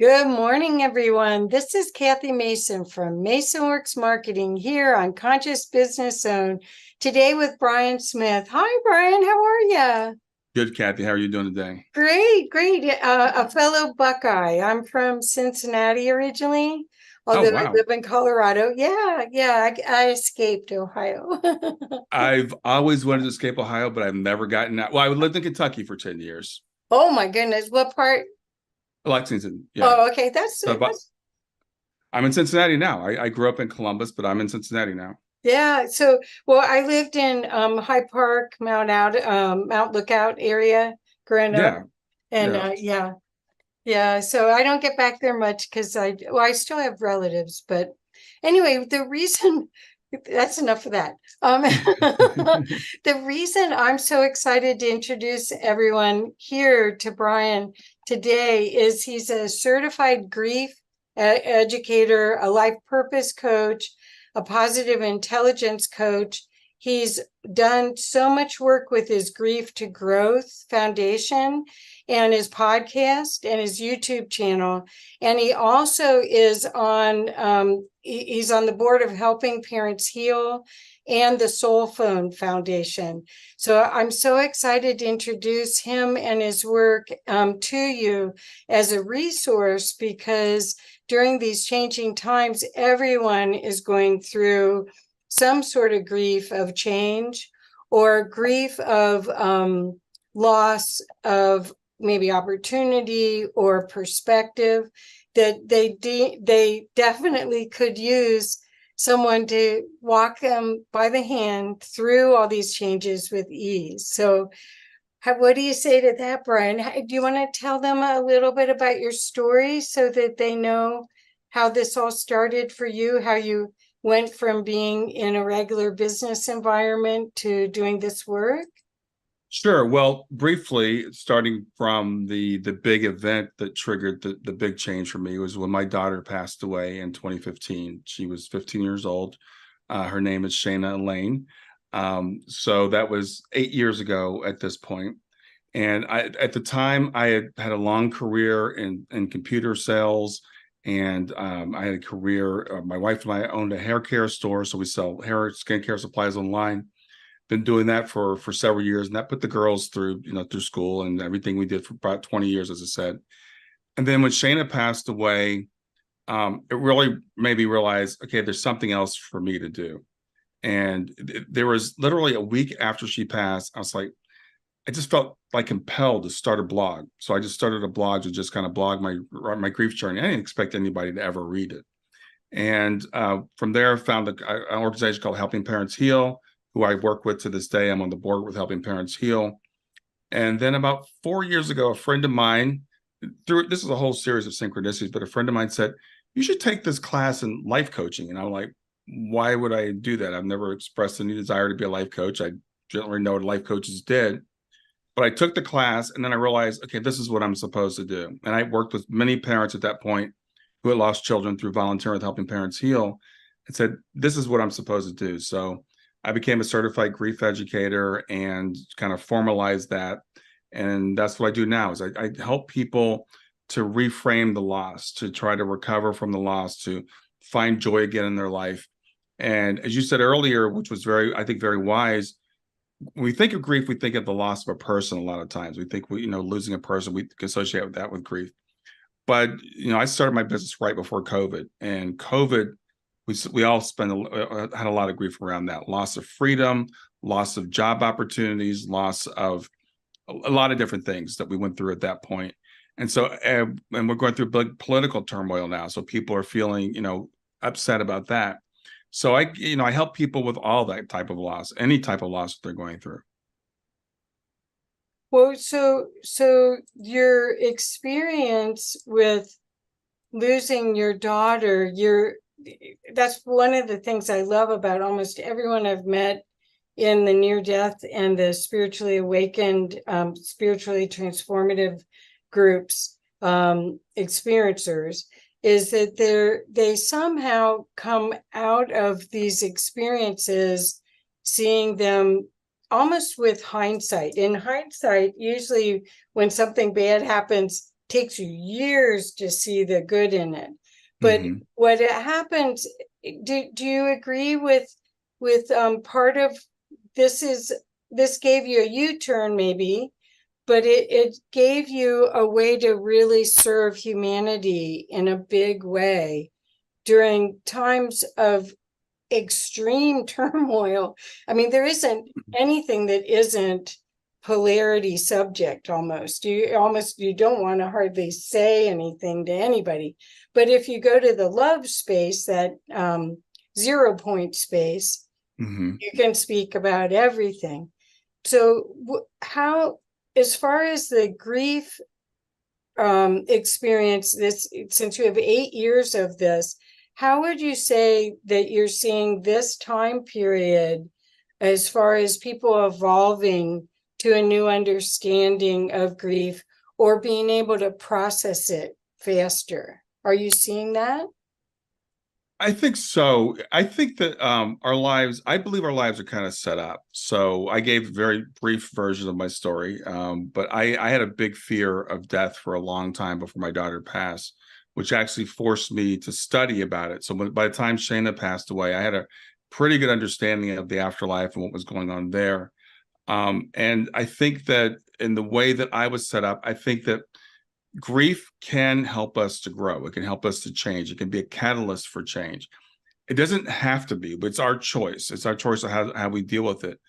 Good morning, everyone. This is Kathy Mason from MasonWorks Marketing here on Conscious Business Zone. Today with Brian Smith. Hi, Brian. How are you? Good, Kathy. How are you doing today? Great, great. A fellow Buckeye. I'm from Cincinnati originally, Oh, although I wow. live in Colorado. Yeah. I escaped Ohio. I've always wanted to escape Ohio, but I've never gotten out. Well, I lived in Kentucky for 10 years. Oh my goodness. What part? Lexington, yeah. Oh, okay. That's But that's I'm in Cincinnati now. I grew up in Columbus, but I'm in Cincinnati now. Yeah, so well, I lived in High Park, Mount Lookout area growing up, Yeah, and yeah. yeah. So I don't get back there much because I still have relatives, but anyway, the reason that's enough of that. The reason I'm so excited to introduce everyone here to Brian today is he's a certified grief educator, a life purpose coach, a positive intelligence coach. He's done so much work with his Grief to Growth Foundation and his podcast and his YouTube channel. And he also is he's on the board of Helping Parents Heal and the Soul Phone Foundation. So I'm so excited to introduce him and his work to you as a resource, because during these changing times, everyone is going through some sort of grief of change or grief of loss of maybe opportunity or perspective, that they definitely could use someone to walk them by the hand through all these changes with ease. So what do you say to that, Brian? Do you want to tell them a little bit about your story so that they know how this all started for you, how you went from being in a regular business environment to doing this work? Sure. Well, briefly, starting from the big event that triggered the big change for me was when my daughter passed away in 2015. She was 15 years old. Her name is Shayna Elaine. So that was 8 years ago at this point. And at the time, I had a long career in computer sales, and I had a career. My wife and I owned a hair care store, so we sell hair skincare supplies online. Been doing that for several years, and that put the girls through through school and everything we did for about 20 years, as I said. And then when Shayna passed away, it really made me realize, okay, there's something else for me to do. And there was literally a week after she passed, I was like, I just felt like compelled to start a blog. So I just started a blog to just kind of blog my grief journey. I didn't expect anybody to ever read it. And from there, I found an organization called Helping Parents Heal, who I work with to this day. I'm on the board with Helping Parents Heal. And then about 4 years ago, a friend of mine, through this is a whole series of synchronicities, but a friend of mine said, you should take this class in life coaching. And I'm like, why would I do that? I've never expressed any desire to be a life coach. I generally know what life coaches did. But I took the class and then I realized, okay, this is what I'm supposed to do. And I worked with many parents at that point who had lost children through volunteering with Helping Parents Heal, and said, this is what I'm supposed to do. So I became a certified grief educator and kind of formalized that. And that's what I do now is I help people to reframe the loss, to try to recover from the loss, to find joy again in their life. And as you said earlier, which was I think very wise, when we think of grief, we think of the loss of a person. A lot of times we think losing a person, we associate with that with grief. But I started my business right before COVID, and COVID, we all had a lot of grief around that loss of freedom, loss of job opportunities, loss of a lot of different things that we went through at that point. And so, and we're going through big political turmoil now, so people are feeling upset about that. So I help people with all that type of loss, any type of loss that they're going through. Well, so your experience with losing your daughter, that's one of the things I love about almost everyone I've met in the near death and the spiritually awakened, spiritually transformative groups, experiencers, is that they somehow come out of these experiences seeing them almost with hindsight. In hindsight, usually when something bad happens, takes you years to see the good in it. But Hmm. what happens, do you agree with part of this gave you a U-turn maybe, but it gave you a way to really serve humanity in a big way during times of extreme turmoil. I mean, there isn't anything that isn't polarity subject. Almost you don't want to hardly say anything to anybody, but if you go to the love space, that 0 point space, Hmm. you can speak about everything. So how, as far as the grief experience, this, since you have 8 years of this, how would you say that you're seeing this time period as far as people evolving to a new understanding of grief or being able to process it faster? Are you seeing that? I think so. I think that I believe our lives are kind of set up. So I gave a very brief version of my story, but I had a big fear of death for a long time before my daughter passed, which actually forced me to study about it. So by the time Shayna passed away, I had a pretty good understanding of the afterlife and what was going on there. And I think that in the way that I was set up, I think that grief can help us to grow. It can help us to change. It can be a catalyst for change. It doesn't have to be, but it's our choice. It's our choice of how we deal with it.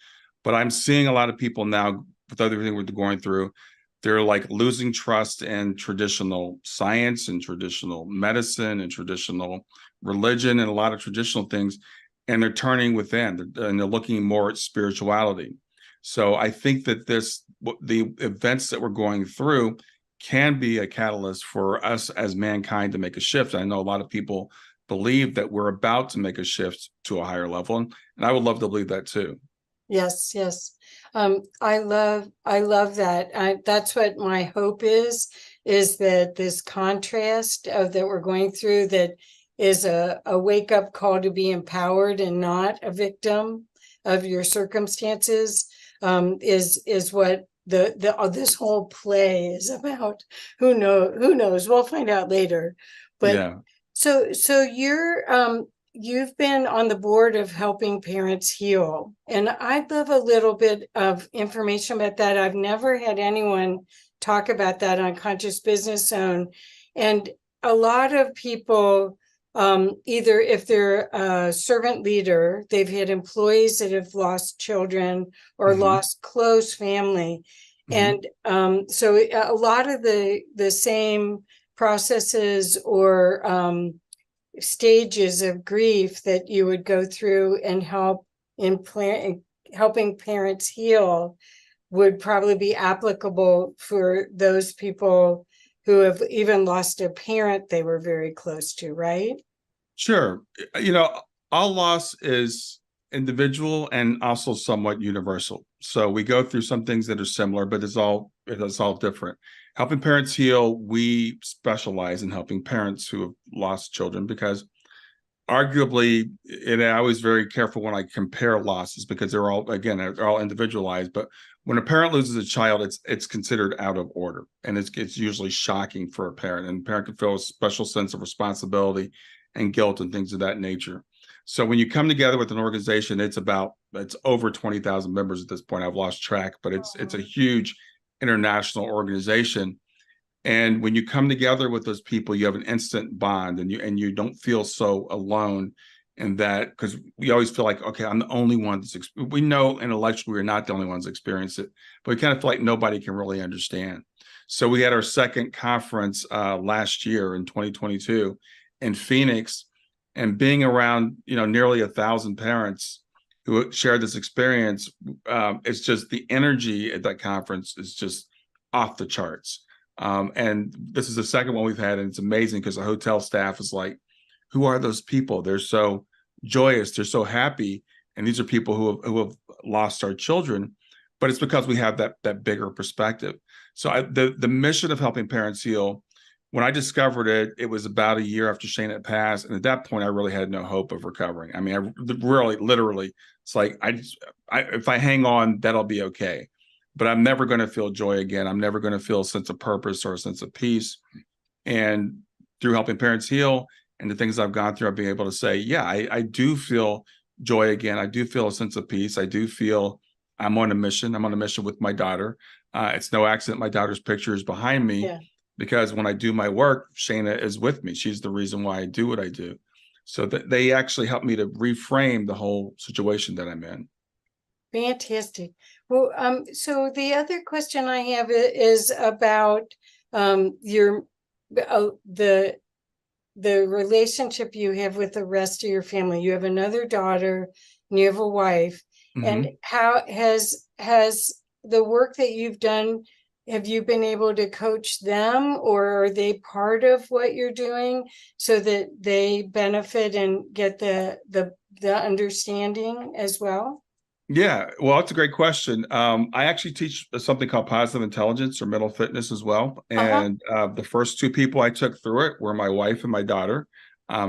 But I'm seeing a lot of people now with everything we're going through, they're like losing trust in traditional science and traditional medicine and traditional religion and a lot of traditional things. And they're turning within and they're looking more at spirituality. So I think that the events that we're going through can be a catalyst for us as mankind to make a shift. I know a lot of people believe that we're about to make a shift to a higher level, and I would love to believe that too. Yes, yes. I love that. That's what my hope is that this contrast of that we're going through, that is a wake-up call to be empowered and not a victim of your circumstances, is what the this whole play is about. Who knows? We'll find out later. But Yeah. so you've been on the board of Helping Parents Heal, and I'd love a little bit of information about that. I've never had anyone talk about that on Conscious Business Zone. And a lot of people, either if they're a servant leader, they've had employees that have lost children or Hmm. lost close family. Hmm. And so a lot of the same processes or stages of grief that you would go through and help in helping parents heal would probably be applicable for those people who have even lost a parent they were very close to, right? Sure. You know, all loss is individual and also somewhat universal. So we go through some things that are similar, but it's all different. Helping Parents Heal, we specialize in helping parents who have lost children because arguably, and I was very careful when I compare losses because they're all individualized. But when a parent loses a child, it's considered out of order, and it's usually shocking for a parent, and a parent can feel a special sense of responsibility and guilt and things of that nature. So when you come together with an organization, it's over 20,000 members at this point. I've lost track, but it's a huge international organization, and when you come together with those people, you have an instant bond, and you don't feel so alone in that, because we always feel like, okay, I'm the only one we know intellectually we're not the only ones experience it, but we kind of feel like nobody can really understand. So we had our second conference last year in 2022 in Phoenix, and being around nearly 1,000 parents who shared this experience, it's just the energy at that conference is just off the charts. And this is the second one we've had, and it's amazing because the hotel staff is like, who are those people? They're so joyous, they're so happy. And these are people who have lost our children, but it's because we have that bigger perspective. So the mission of Helping Parents Heal, when I discovered it, it was about a year after Shane had passed. And at that point, I really had no hope of recovering. I mean, I really, literally, it's like, if I hang on, that'll be okay. but I'm never going to feel joy again. I'm never going to feel a sense of purpose or a sense of peace. And through helping parents heal and the things I've gone through, I've been able to say, yeah, I do feel joy again. I do feel a sense of peace. I do feel I'm on a mission. I'm on a mission with my daughter. It's no accident my daughter's picture is behind me, Yeah. because when I do my work, Shayna is with me. She's the reason why I do what I do. So that they actually help me to reframe the whole situation that I'm in. Fantastic. Well, so the other question I have is about your the relationship you have with the rest of your family. You have another daughter and you have a wife. And how has the work that you've done, have you been able to coach them, or are they part of what you're doing so that they benefit and get the understanding as well? Yeah, well, that's a great question. I actually teach something called positive intelligence or mental fitness as well. Uh-huh. And the first two people I took through it were my wife and my daughter.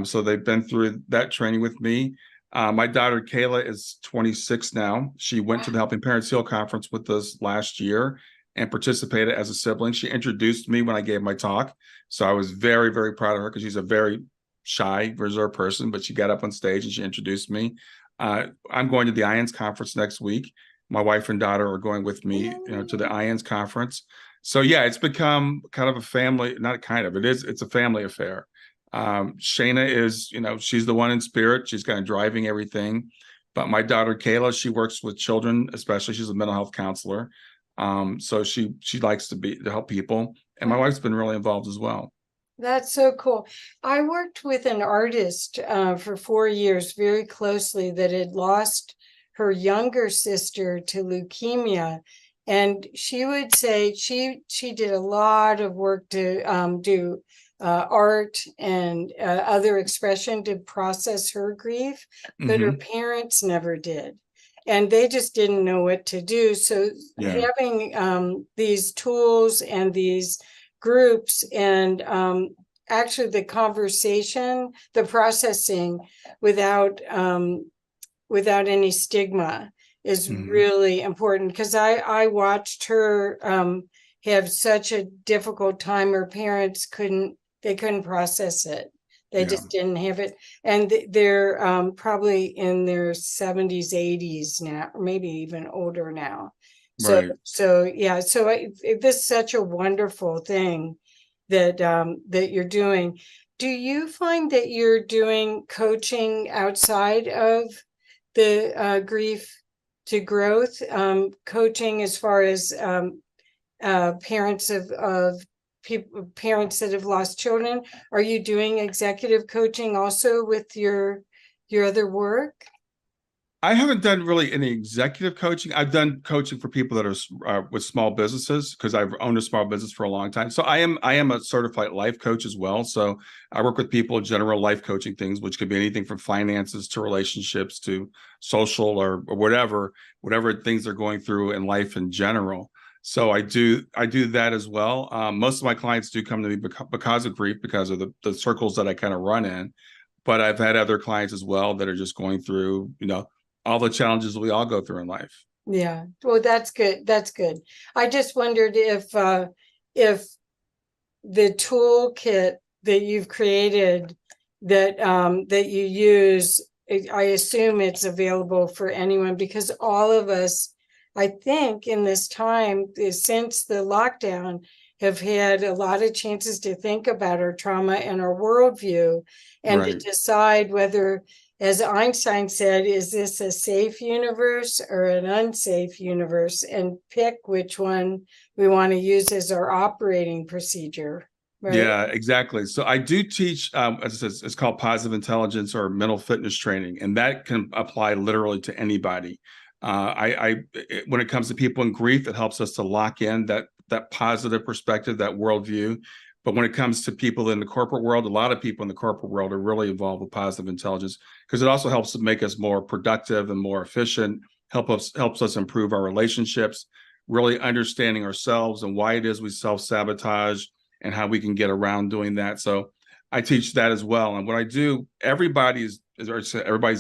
So they've been through that training with me. My daughter, Kayla, is 26 now. She went to the Helping Parents Heal conference with us last year and participated as a sibling. She introduced me when I gave my talk. So I was very, very proud of her because she's a very shy, reserved person, but she got up on stage and she introduced me. I'm going to the IANDS conference next week. My wife and daughter are going with me, to the IANDS conference. So yeah, it's become kind of a family, not kind of, it's a family affair. Shayna is, she's the one in spirit. She's kind of driving everything. But my daughter, Kayla, she works with children, especially. She's a mental health counselor. So she likes to help people. And my wife's been really involved as well. That's so cool. I worked with an artist for 4 years very closely that had lost her younger sister to leukemia. And she would say she did a lot of work to do art and other expression to process her grief, but her parents never did. And they just didn't know what to do. So having these tools and these groups and actually the conversation, the processing without any stigma is really important, because I watched her have such a difficult time. Her parents couldn't process it. They just didn't have it. And they're probably in their 70s, 80s now, or maybe even older now. So, Right. this is such a wonderful thing that that you're doing. Do you find that you're doing coaching outside of the grief to growth, coaching as far as parents of people, parents that have lost children? Are you doing executive coaching also with your other work? I haven't done really any executive coaching. I've done coaching for people that are with small businesses, because I've owned a small business for a long time. So I am a certified life coach as well. So I work with people in general life coaching things, which could be anything from finances to relationships to social or whatever things they're going through in life in general. So I do that as well. Most of my clients do come to me because of grief, because of the circles that I kind of run in. But I've had other clients as well that are just going through, all the challenges we all go through in life. Yeah. Well, that's good. That's good. I just wondered if the toolkit that you've created that that you use, I assume it's available for anyone, because all of us, I think, in this time since the lockdown, have had a lot of chances to think about our trauma and our worldview, and to decide whether, as Einstein said, is this a safe universe or an unsafe universe, and pick which one we want to use as our operating procedure. Right? Yeah, exactly. So I do teach, as I said, it's called positive intelligence or mental fitness training, and that can apply literally to anybody. When it comes to people in grief, it helps us to lock in that positive perspective, that worldview. But when it comes to people in the corporate world, a lot of people in the corporate world are really involved with positive intelligence, because it also helps to make us more productive and more efficient, helps us improve our relationships, really understanding ourselves and why it is we self-sabotage and how we can get around doing that. So I teach that as well. And what I do, everybody's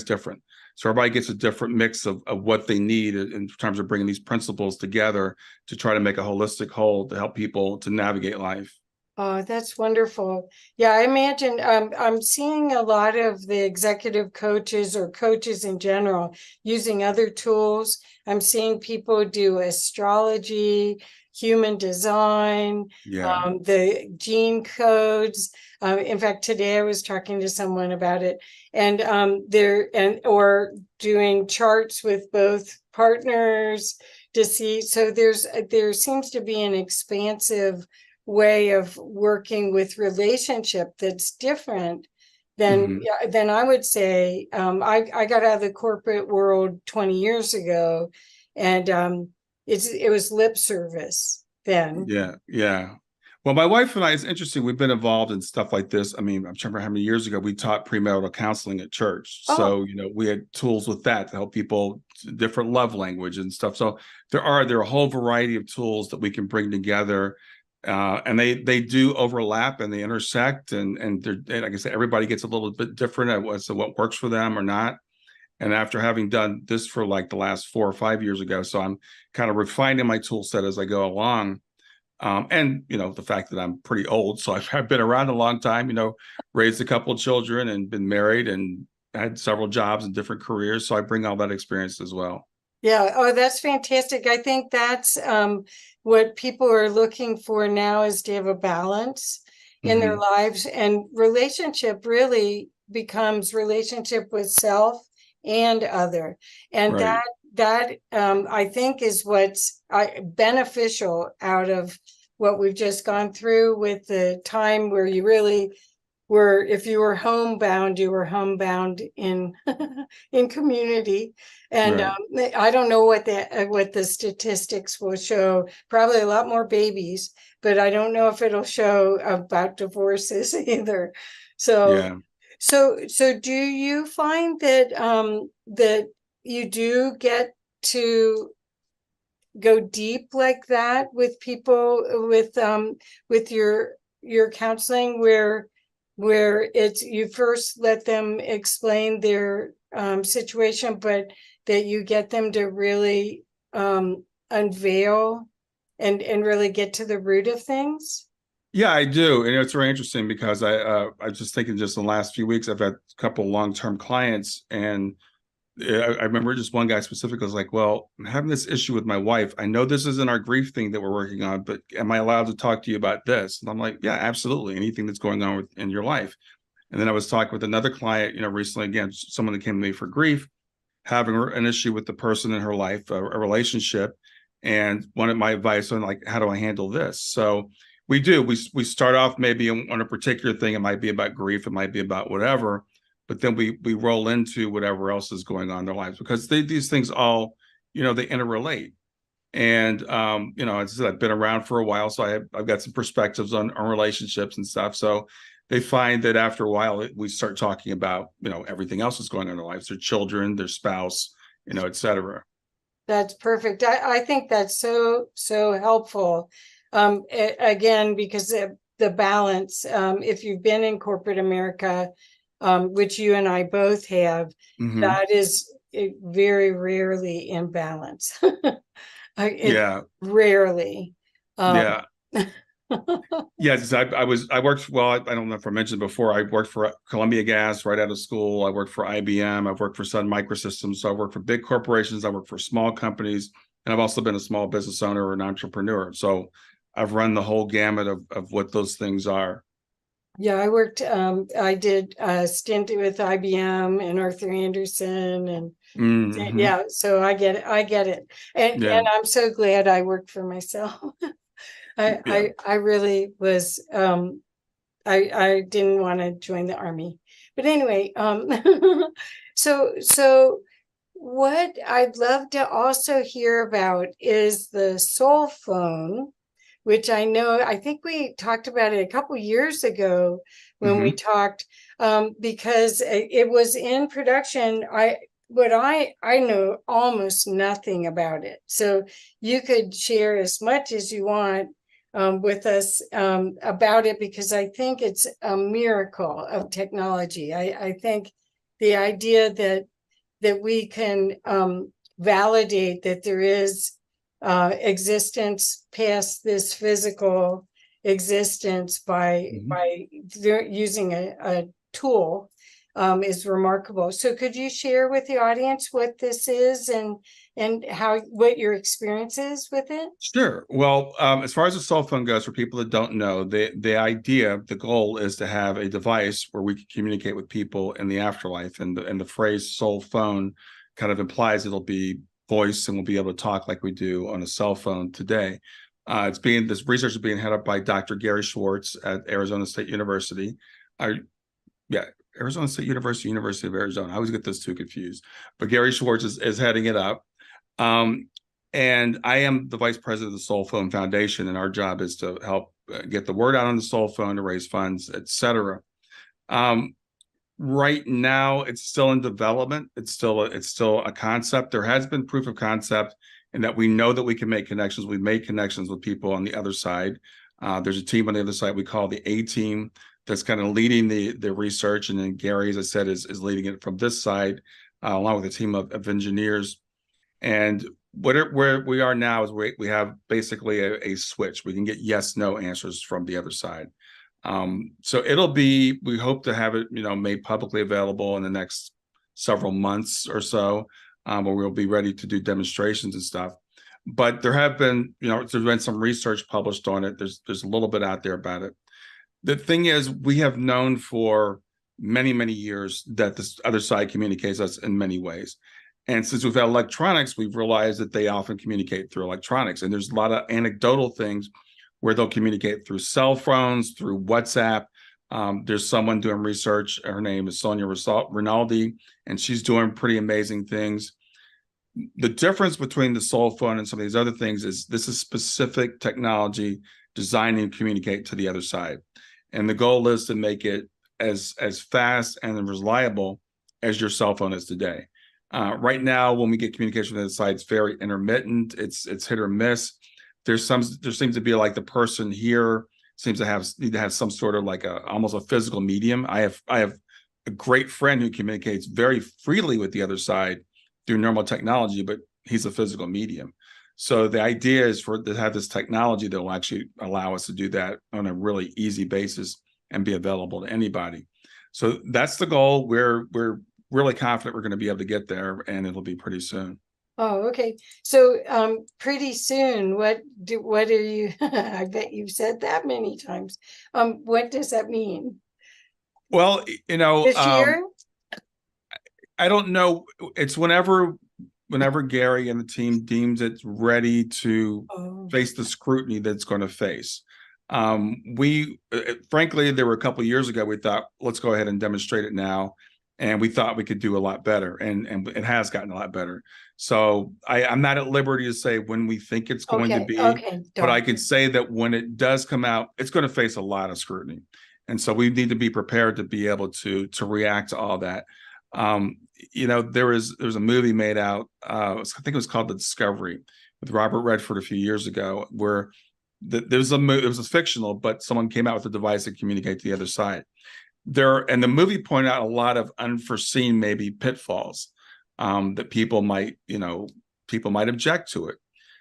different. So everybody gets a different mix of what they need in terms of bringing these principles together to try to make a holistic whole to help people to navigate life. Oh, that's wonderful. Yeah, I imagine I'm seeing a lot of the executive coaches or coaches in general using other tools. I'm seeing people do astrology, human design, Yeah. the gene codes. In fact, today I was talking to someone about it, and or doing charts with both partners to see. So there seems to be an expansive way of working with relationship that's different than than I would say. I got out of the corporate world 20 years ago, and it was lip service then. Yeah, yeah. Well, my wife and I, it's interesting. We've been involved in stuff like this. I mean, I'm trying to remember how many years ago we taught premarital counseling at church. Oh, So, we had tools with that to help people different love language and stuff. So there are a whole variety of tools that we can bring together. And they do overlap and they intersect and like I said, everybody gets a little bit different as to what works for them or not. And after having done this for like the last 4 or 5 years ago, so I'm kind of refining my tool set as I go along. And the fact that I'm pretty old, so I've been around a long time. Raised a couple of children and been married and had several jobs and different careers. So I bring all that experience as well. yeah. Oh, that's fantastic. I think that's what people are looking for now, is to have a balance in their Hmm. lives, and relationship really becomes relationship with self and other. And Right. that I think is what's beneficial out of what we've just gone through, with the time where you really were, if you were homebound, you were homebound in in community. And Right. I don't know what the statistics will show. Probably a lot more babies, but I don't know if it'll show about divorces either. So Yeah. so do you find that that you do get to go deep like that with people, with your counseling, where it's, you first let them explain their situation, but that you get them to really unveil and really get to the root of things? Yeah, I do. And it's very interesting because I was just thinking just in the last few weeks, I've had a couple long-term clients and I remember just one guy specifically was like, well, I'm having this issue with my wife. I know this isn't our grief thing that we're working on, but am I allowed to talk to you about this? And I'm like, yeah, absolutely. Anything that's going on in your life. And then I was talking with another client, recently, again, someone that came to me for grief, having an issue with the person in her life, a relationship, and wanted my advice on like, how do I handle this? So we start off maybe on a particular thing. It might be about grief. It might be about whatever, but then we roll into whatever else is going on in their lives because these things all, they interrelate. And as I said, I've been around for a while, so I've got some perspectives on relationships and stuff. So they find that after a while, we start talking about everything else that's going on in their lives, their children, their spouse, et cetera. That's perfect. I think that's so helpful. Again, because the balance, if you've been in corporate America, which you and I both have, Hmm. that is very rarely in balance. It Yeah, rarely. Um, yeah. Yes, I worked, well, I don't know if I mentioned before, I worked for Columbia Gas right out of school. I worked for IBM. I've worked for Sun Microsystems. So I worked for big corporations. I worked for small companies. And I've also been a small business owner or an entrepreneur. So I've run the whole gamut of what those things are. yeah, I did a stint with IBM and Arthur Anderson, and Hmm. yeah, so I get it. Yeah, And I'm so glad I worked for myself. yeah. I really was, I didn't want to join the army. But anyway, so what I'd love to also hear about is the soul phone, which I think we talked about it a couple years ago when we Hmm. talked, because it was in production. I know almost nothing about it. So you could share as much as you want with us about it, because I think it's a miracle of technology. I think the idea that that we can validate that there is existence past this physical existence by using a tool is remarkable. So could you share with the audience what this is and what your experience is with it? Sure. Well, as far as the cell phone goes, for people that don't know, the goal is to have a device where we can communicate with people in the afterlife, and the phrase "soul phone" kind of implies it'll be voice, and we'll be able to talk like we do on a cell phone today. This research is being headed up by Dr. Gary Schwartz at Arizona State University. Arizona State University, University of Arizona. I always get those two confused, but Gary Schwartz is heading it up. And I am the vice president of the Soul Phone Foundation, and our job is to help get the word out on the soul phone, to raise funds, etc. Right now, it's still in development. It's still a concept. There has been proof of concept, and that we know that we can make connections. We've made connections with people on the other side. There's a team on the other side we call the A team that's kind of leading the research, and then Gary, as I said, is leading it from this side, along with a team of engineers. And where we are now is we have basically a switch. We can get yes/no answers from the other side. So we hope to have it, made publicly available in the next several months or so, where we'll be ready to do demonstrations and stuff. But there have been, there's been some research published on it. There's a little bit out there about it. The thing is, we have known for many, many years that this other side communicates us in many ways. And since we've had electronics, we've realized that they often communicate through electronics. And there's a lot of anecdotal things where they'll communicate through cell phones, through WhatsApp. There's someone doing research. Her name is Sonia Rinaldi, and she's doing pretty amazing things. The difference between the soul phone and some of these other things is this is specific technology designed to communicate to the other side. And the goal is to make it as fast and reliable as your cell phone is today. Right now, when we get communication from the other side, it's very intermittent. It's hit or miss. There seems to be like the person here seems to need to have some sort of like almost a physical medium. I have a great friend who communicates very freely with the other side through normal technology, but he's a physical medium. So the idea is to have this technology that will actually allow us to do that on a really easy basis and be available to anybody. So that's the goal. We're really confident we're going to be able to get there, and it'll be pretty soon. Oh, okay. So pretty soon, what are you I bet you've said that many times. What does that mean? Well, This year? I don't know. It's whenever Gary and the team deems it's ready to face the scrutiny that's going to face. Frankly, there were a couple of years ago, we thought, let's go ahead and demonstrate it now. And we thought we could do a lot better, and it has gotten a lot better. So I'm not at liberty to say when we think it's going to be, but I can say that when it does come out, it's going to face a lot of scrutiny. And so we need to be prepared to be able to react to all that. There was a movie made out, I think it was called The Discovery, with Robert Redford a few years ago, where it was fictional, but someone came out with a device that communicates to the other side. And the movie pointed out a lot of unforeseen maybe pitfalls that people might object to it.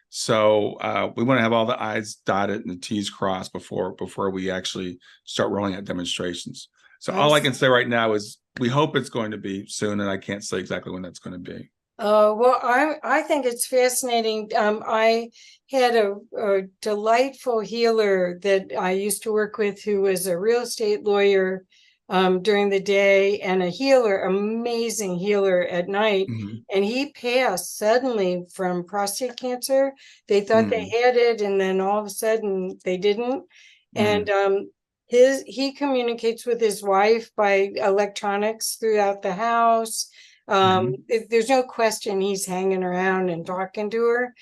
So we want to have all the I's dotted and the T's crossed before we actually start rolling out demonstrations. So all I can say right now is we hope it's going to be soon, and I can't say exactly when that's going to be. Well, I think it's fascinating. I had a delightful healer that I used to work with who was a real estate lawyer during the day, and amazing healer at night. And he passed suddenly from prostate cancer. They thought they had it, and then all of a sudden they didn't. And he communicates with his wife by electronics throughout the house. There's no question he's hanging around and talking to her.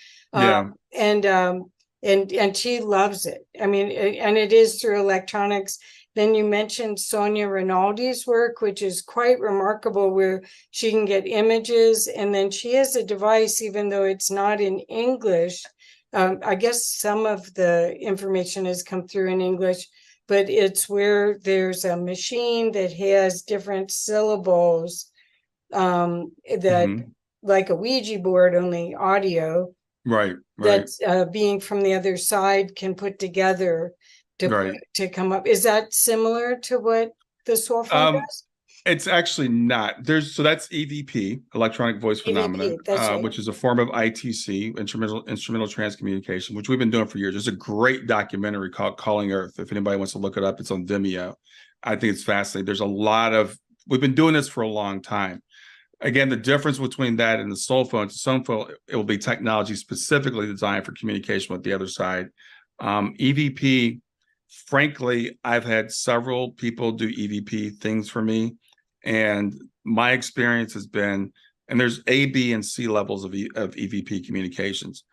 And she loves it. I mean, and it is through electronics. Then you mentioned Sonia Rinaldi's work, which is quite remarkable, where she can get images, and then she has a device, even though it's not in English. I guess some of the information has come through in English, but it's where there's a machine that has different syllables that like a Ouija board, only audio, Right. that being from the other side can put together to come up. Is that similar to what the soul phone does? It's actually not. So that's EVP, electronic voice phenomena, right. which is a form of ITC, instrumental transcommunication, which we've been doing for years. There's a great documentary called Calling Earth. If anybody wants to look it up, it's on Vimeo. I think it's fascinating. We've been doing this for a long time. Again, the difference between that and the soul phone, it will be technology specifically designed for communication with the other side. EVP, frankly, I've had several people do EVP things for me. And my experience has been, and there's A, B, and C levels of EVP communications.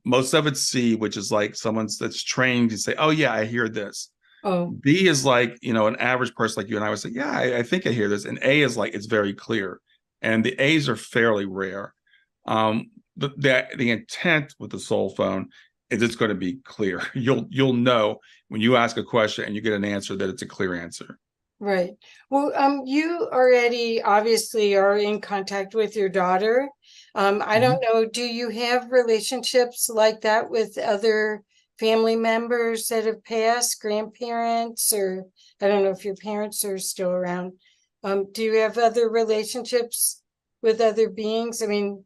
Most of it's C, which is like someone that's trained to say, oh, yeah, I hear this. Oh. B is like, an average person like you and I would say, yeah, I think I hear this. And A is like, it's very clear. And the A's are fairly rare. The intent with the soul phone is it's going to be clear. You'll know when you ask a question and you get an answer that it's a clear answer. Right. Well, you already obviously are in contact with your daughter. I don't know, do you have relationships like that with other family members that have passed, grandparents, or I don't know if your parents are still around. Do you have other relationships with other beings? I mean,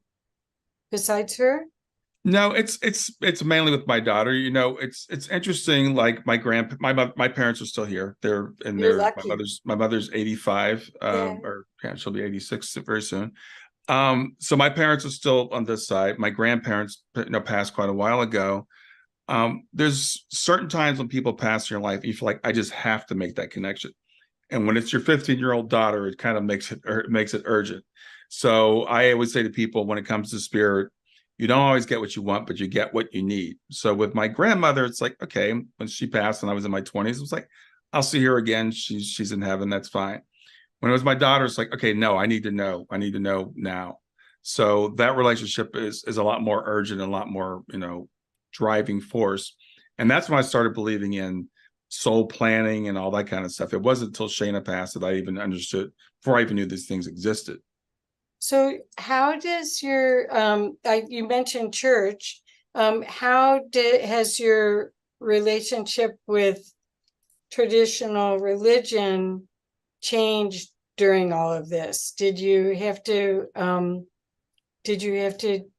besides her? No, it's mainly with my daughter. It's interesting. Like my parents are still here. They're in You're their lucky. my mother's 85, or she'll be 86 very soon. So my parents are still on this side. My grandparents, passed quite a while ago. There's certain times when people pass in your life, you feel like I just have to make that connection. And when it's your 15-year-old daughter, it kind of makes it urgent. So I always say to people, when it comes to spirit, you don't always get what you want, but you get what you need. So with my grandmother, it's like, okay, when she passed and I was in my 20s, it was like, I'll see her again. She's in heaven. That's fine. When it was my daughter, it's like, okay, no, I need to know. I need to know now. So that relationship is a lot more urgent and a lot more, driving force. And that's when I started believing in soul planning and all that kind of stuff. It wasn't until Shayna passed that I even understood, before I even knew these things existed. So how does your, you mentioned church, has your relationship with traditional religion changed during all of this? Did you have to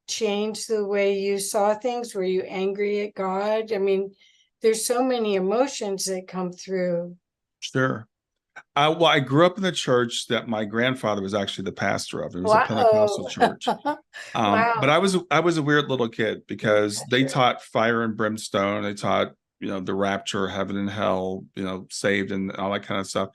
change the way you saw things? Were you angry at God? I mean, there's so many emotions that come through. Sure. Well, I grew up in the church that my grandfather was actually the pastor of. It was a Pentecostal church. Wow. But I was a weird little kid because they taught fire and brimstone. They taught, the rapture, heaven and hell, saved and all that kind of stuff.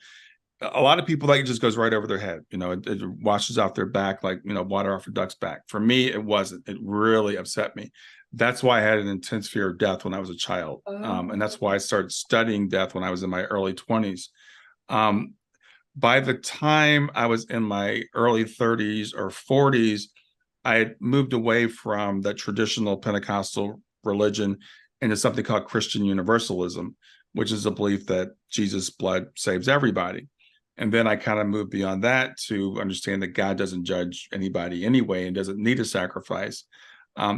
A lot of people, that just goes right over their head. It washes out their back like, water off a duck's back. For me, it wasn't. It really upset me. That's why I had an intense fear of death when I was a child. And that's why I started studying death when I was in my early 20s. By the time I was in my early 30s or 40s, I had moved away from the traditional Pentecostal religion into something called Christian universalism, which is a belief that Jesus' blood saves everybody. And then I kind of moved beyond that to understand that God doesn't judge anybody anyway and doesn't need a sacrifice.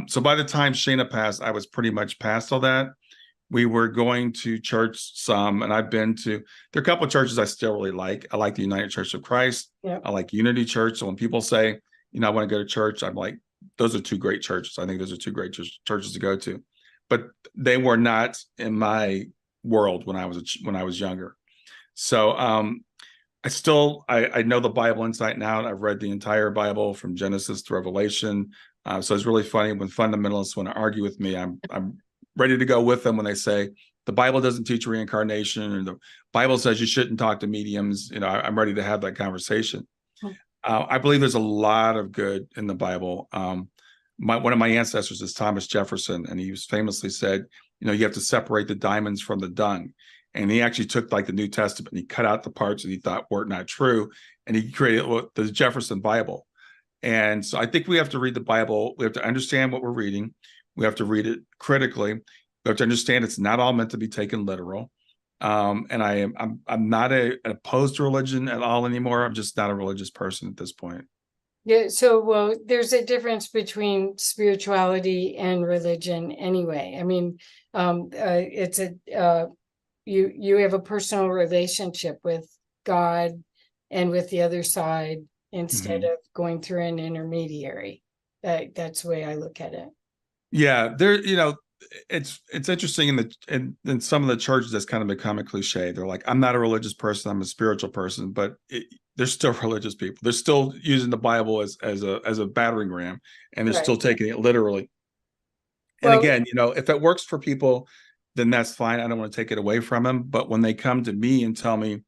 So by the time Shayna passed, I was pretty much past all that. We were going to church some, and there are a couple of churches I still really like. I like the United Church of Christ. Yep. I like Unity Church. So when people say, I want to go to church, I'm like, those are two great churches. I think those are two great churches to go to. But they were not in my world when I was younger. So I know the Bible inside and out. I've read the entire Bible from Genesis to Revelation. So it's really funny when fundamentalists want to argue with me. I'm ready to go with them when they say the Bible doesn't teach reincarnation, or the Bible says you shouldn't talk to mediums. I'm ready to have that conversation. I believe there's a lot of good in the Bible. One of my ancestors is Thomas Jefferson, and he famously said, you have to separate the diamonds from the dung. And he actually took like the New Testament and he cut out the parts that he thought were not true, and he created the Jefferson Bible. And so I think we have to read the Bible. We have to understand what we're reading. We have to read it critically. We have to understand it's not all meant to be taken literal. And I'm not opposed to religion at all anymore. I'm just not a religious person at this point. Yeah, so well, there's a difference between spirituality and religion anyway. I mean, it's a you have a personal relationship with God and with the other side instead Mhm. of going through an intermediary. That's the way I look at it. Yeah, it's interesting in some of the churches that's kind of become a cliche. They're like, I'm not a religious person, I'm a spiritual person, but they're still religious people. They're still using the Bible as a battering ram, and they're still Right. taking it literally. And Well, again, if it works for people, then that's fine. I don't want to take it away from them. But when they come to me and tell me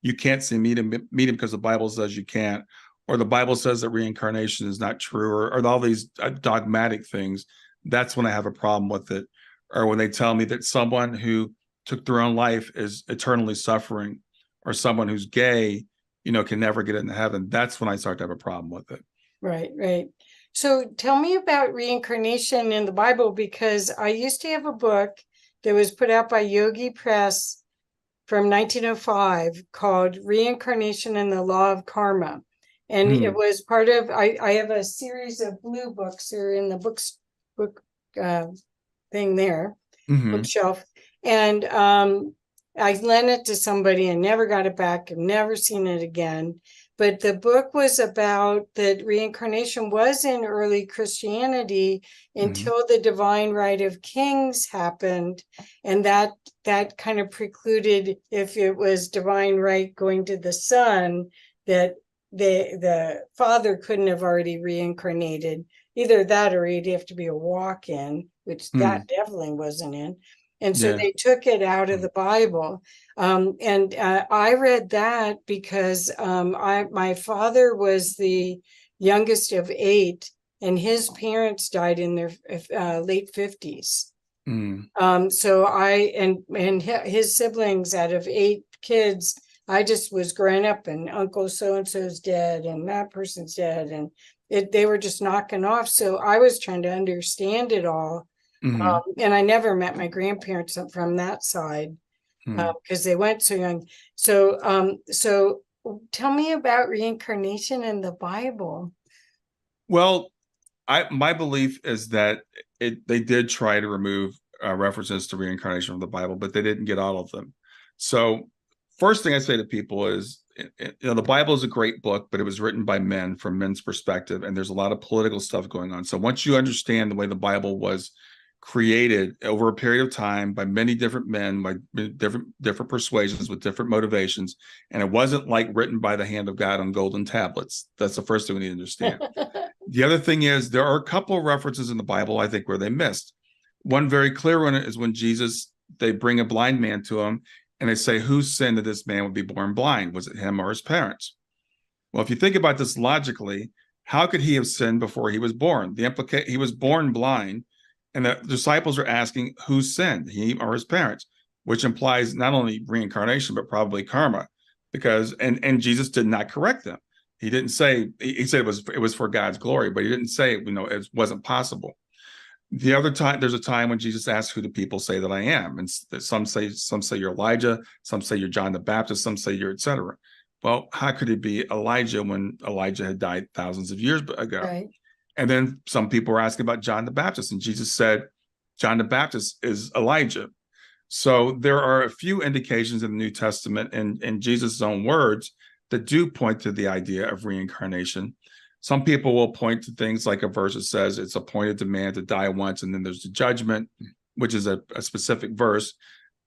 you can't see meet him because the Bible says you can't, or the Bible says that reincarnation is not true, or all these dogmatic things, that's when I have a problem with it. Or when they tell me that someone who took their own life is eternally suffering, or someone who's gay, can never get into heaven. That's when I start to have a problem with it. right, right. So tell me about reincarnation in the Bible, because I used to have a book that was put out by Yogi Press from 1905 called Reincarnation and the Law of Karma. And it Hmm. was part of, I have a series of blue books. They're in the book uh, thing there, Hmm. bookshelf. And I lent it to somebody and never got it back. I've never seen it again. But the book was about that reincarnation was in early Christianity Hmm. until the divine right of kings happened. And that kind of precluded, if it was divine right going to the son, that the father couldn't have already reincarnated. Either that or he'd have to be a walk-in, which that Hmm. definitely wasn't in. And so Yeah. they took it out of the Bible. And I read that because my father was the youngest of eight, and his parents died in their late 50s. Hmm. So and his siblings, out of eight kids, I just was growing up, and Uncle so and so's dead, and that person's dead, and they were just knocking off. So I was trying to understand it all, Hmm. and I never met my grandparents from that side Hmm. because they went so young. So tell me about reincarnation in the Bible. Well, my belief is that they did try to remove references to reincarnation from the Bible, but they didn't get all of them. So, first thing I say to people is, the Bible is a great book, but it was written by men from men's perspective, and there's a lot of political stuff going on. So once you understand the way the Bible was created over a period of time by many different men, by different persuasions with different motivations, and it wasn't like written by the hand of God on golden tablets. That's the first thing we need to understand. The other thing is there are a couple of references in the Bible, I think, where they missed. One very clear one is when they bring a blind man to him and they say, whose sin that this man would be born blind? Was it him or his parents? Well, if you think about this logically, how could he have sinned before he was born? He was born blind, and the disciples are asking who sinned, he or his parents, which implies not only reincarnation but probably karma, because and Jesus did not correct them. He didn't say he said it was for God's glory, but he didn't say it wasn't possible. The other time, there's a time when Jesus asks, "Who do people say that I am?" And some say you're Elijah, some say you're John the Baptist, some say you're etc. Well, how could it be Elijah when Elijah had died thousands of years ago? Right. And then some people were asking about John the Baptist, and Jesus said, John the Baptist is Elijah. So there are a few indications in the New Testament and in Jesus' own words that do point to the idea of reincarnation. Some people will point to things like a verse that says it's appointed to man to die once, and then there's the judgment, which is a specific verse,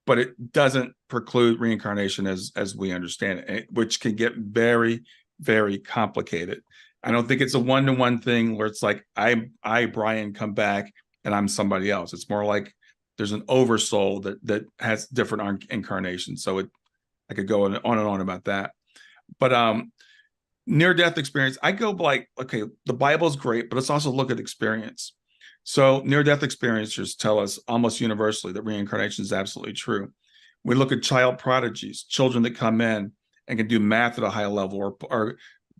but it doesn't preclude reincarnation as we understand it, which can get very, very complicated. I don't think it's a one-to-one thing where it's like I Brian come back and I'm somebody else. It's more like there's an oversoul that has different incarnations. So I could go on and on about that. But near death experience, I go like, okay, the Bible is great, but let's also look at experience. So near death experiencers tell us almost universally that reincarnation is absolutely true. We look at child prodigies, children that come in and can do math at a high level, or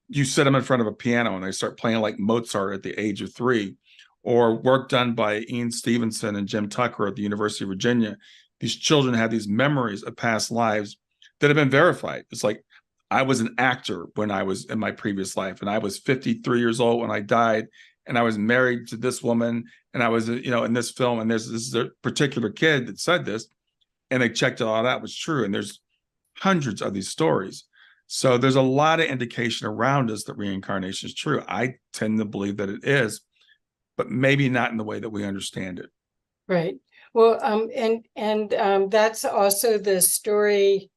you sit them in front of a piano and they start playing like Mozart at the age of 3, or work done by Ian Stevenson and Jim Tucker at the University of Virginia. These children have these memories of past lives that have been verified. It's like I was an actor when I was in my previous life, and I was 53 years old when I died, and I was married to this woman, and I was, in this film, and this is a particular kid that said this, and they checked it all that was true. And there's hundreds of these stories. So there's a lot of indication around us that reincarnation is true. I tend to believe that it is, but maybe not in the way that we understand it. Right. Well, that's also the story.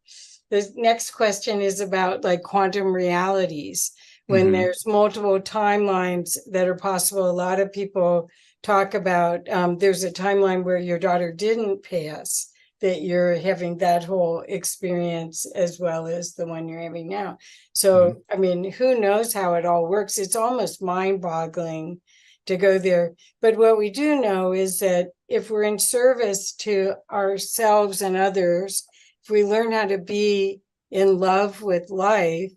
The next question is about like quantum realities. When there's multiple timelines that are possible, a lot of people talk about there's a timeline where your daughter didn't pass, that you're having that whole experience as well as the one you're having now. So, I mean, who knows how it all works? It's almost mind-boggling to go there. But what we do know is that if we're in service to ourselves and others, if we learn how to be in love with life,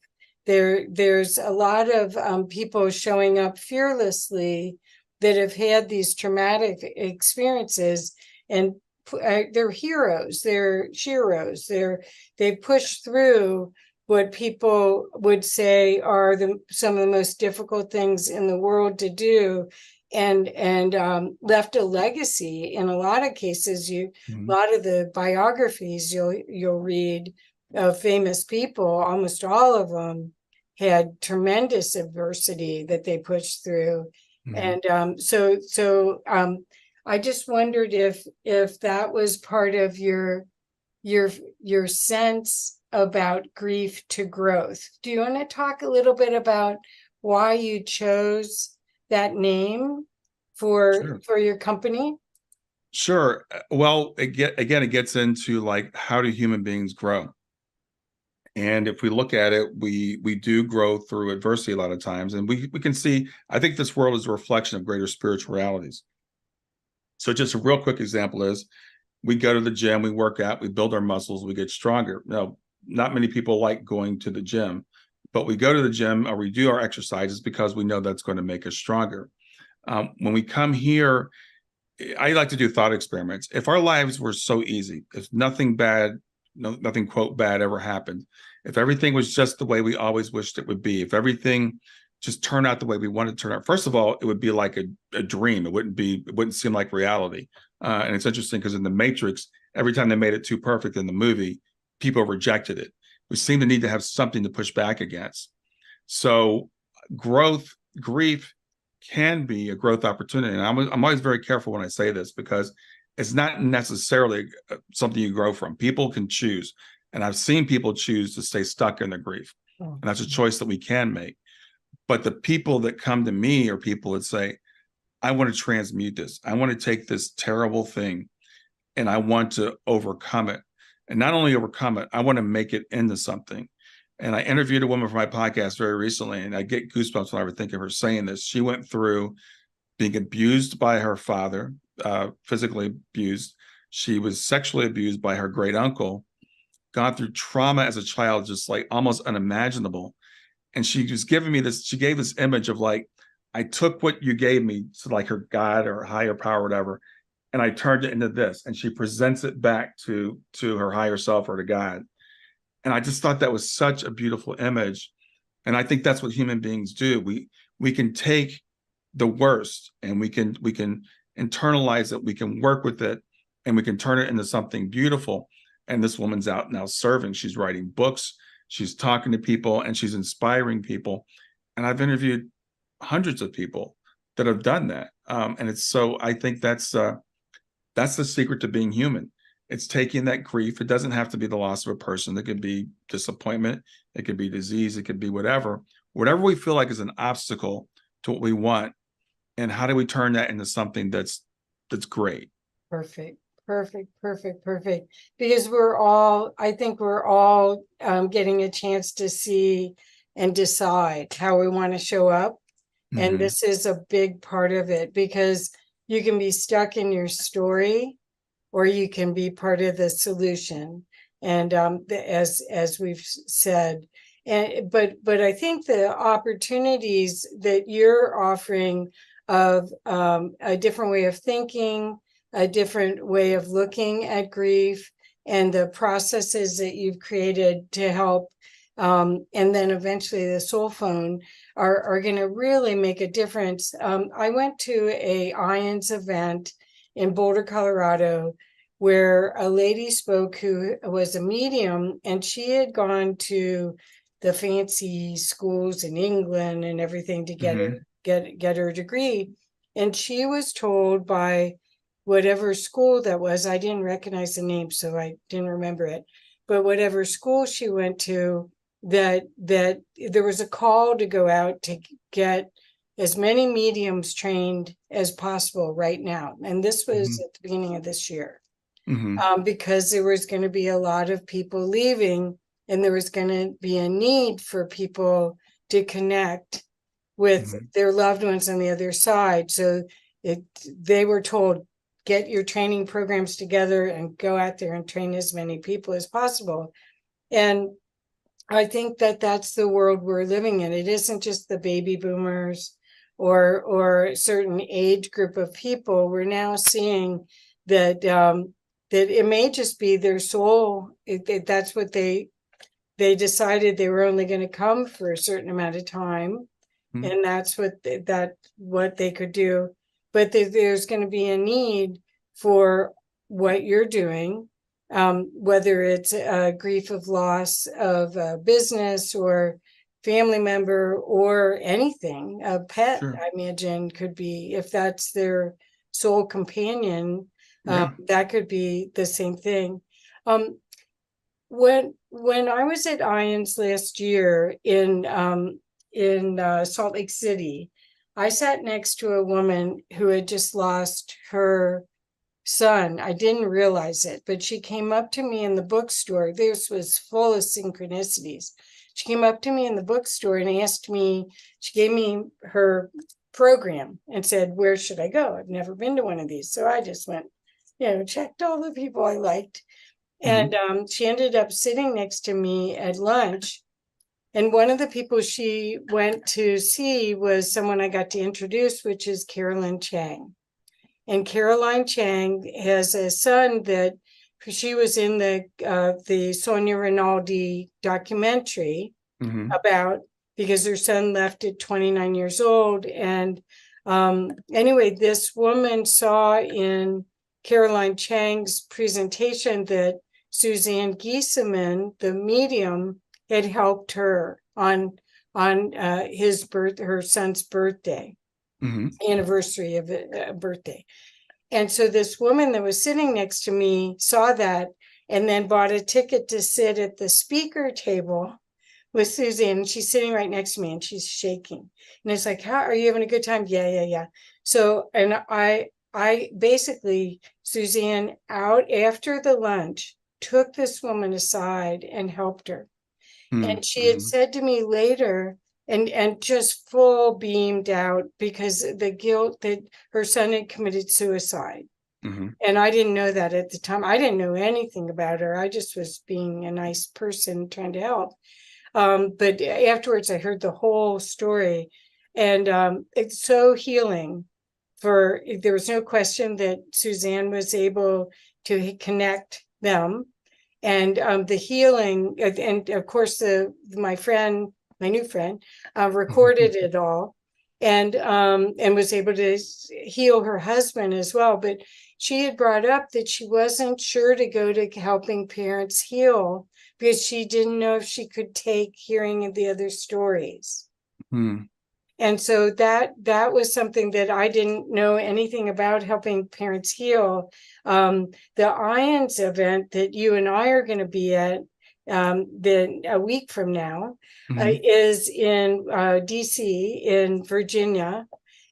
there's a lot of people showing up fearlessly that have had these traumatic experiences, and they're heroes, they're sheroes, they push through what people would say are some of the most difficult things in the world to do, and left a legacy. In a lot of cases, a lot of the biographies you'll read of famous people, almost all of them had tremendous adversity that they pushed through. And I just wondered if that was part of your sense about grief to growth. Do you want to talk a little bit about why you chose that name for your company? Sure. Well, it gets into like, how do human beings grow? And if we look at it, we do grow through adversity a lot of times. And we can see, I think this world is a reflection of greater spiritual realities. So just a real quick example is, we go to the gym, we work out, we build our muscles, we get stronger. Now, not many people like going to the gym, but we go to the gym or we do our exercises because we know that's going to make us stronger. When we come here, I like to do thought experiments. If our lives were so easy, if nothing bad, nothing quote bad ever happened, if everything was just the way we always wished it would be, if everything just turned out the way we wanted to turn out, first of all, it would be like a dream. It wouldn't seem like reality. And it's interesting because in the Matrix, every time they made it too perfect in the movie, people rejected it. We seem to need to have something to push back against. So grief can be a growth opportunity. And I'm always very careful when I say this, because it's not necessarily something you grow from. People can choose. And I've seen people choose to stay stuck in their grief. And that's a choice that we can make. But the people that come to me are people that say, I want to transmute this. I want to take this terrible thing and I want to overcome it. And not only overcome it, I want to make it into something. And I interviewed a woman for my podcast very recently, and I get goosebumps when I think of her saying this. She went through being abused by her father, physically abused. She was sexually abused by her great uncle, gone through trauma as a child, just like almost unimaginable. And she was giving me this, she gave this image of like, I took what you gave me to like her God or higher power, or whatever, and I turned it into this. And she presents it back to her higher self or to God. And I just thought that was such a beautiful image. And I think that's what human beings do. We can take the worst and we can internalize it, we can work with it, and we can turn it into something beautiful. And this woman's out now serving. She's writing books, she's talking to people, and she's inspiring people. And I've interviewed hundreds of people that have done that. And it's so, I think that's the secret to being human. It's taking that grief. It doesn't have to be the loss of a person. It could be disappointment. It could be disease. It could be whatever we feel like is an obstacle to what we want. And how do we turn that into something that's great? Perfect. Because I think we're all getting a chance to see and decide how we want to show up. And this is a big part of it, because you can be stuck in your story, or you can be part of the solution. And as we've said, but I think the opportunities that you're offering of a different way of thinking, a different way of looking at grief, and the processes that you've created to help and then eventually the soul phone are going to really make a difference. I went to a IANDS event in Boulder, Colorado, where a lady spoke who was a medium, and she had gone to the fancy schools in England and everything to get her degree. And she was told by whatever school that was, I didn't recognize the name, so I didn't remember it, but whatever school she went to, that there was a call to go out to get as many mediums trained as possible right now. And this was at the beginning of this year, because there was going to be a lot of people leaving, and there was going to be a need for people to connect with their loved ones on the other side. So they were told, get your training programs together and go out there and train as many people as possible. And I think that that's the world we're living in. It isn't just the baby boomers or a certain age group of people. We're now seeing that that it may just be their soul. That's what they decided they were only going to come for a certain amount of time, and that's what they could do. But there's going to be a need for what you're doing, whether it's a grief of loss of a business or family member or anything. A pet, I imagine, could be, if that's their soul companion, that could be the same thing. When I was at IANDS last year in Salt Lake City, I sat next to a woman who had just lost her son. I didn't realize it, but she came up to me in the bookstore. This was full of synchronicities. She came up to me in the bookstore and asked me, she gave me her program and said, where should I go? I've never been to one of these. So I just went, checked all the people I liked. And she ended up sitting next to me at lunch. And one of the people she went to see was someone I got to introduce, which is Caroline Chang. And Caroline Chang has a son that she was in the Sonia Rinaldi documentary about, because her son left at 29 years old. And anyway, this woman saw in Caroline Chang's presentation that Suzanne Giesemann, the medium, had helped her on her son's birthday, anniversary of a birthday. And so this woman that was sitting next to me saw that and then bought a ticket to sit at the speaker table with Suzanne. She's sitting right next to me and she's shaking. And it's like, how are you having a good time? Yeah. So, and I basically, Suzanne, out after the lunch, took this woman aside and helped her. And she had said to me later, and just full beamed out, because the guilt that her son had committed suicide. And I didn't know that at the time. I didn't know anything about her. I just was being a nice person trying to help. But afterwards, I heard the whole story, and it's so healing. There was no question that Suzanne was able to connect them. And the healing, and of course, my new friend, recorded it all, and was able to heal her husband as well. But she had brought up that she wasn't sure to go to Helping Parents Heal because she didn't know if she could take hearing the other stories. And so that was something that I didn't know anything about Helping Parents Heal. The IANDS event that you and I are going to be at then a week from now is in DC in Virginia.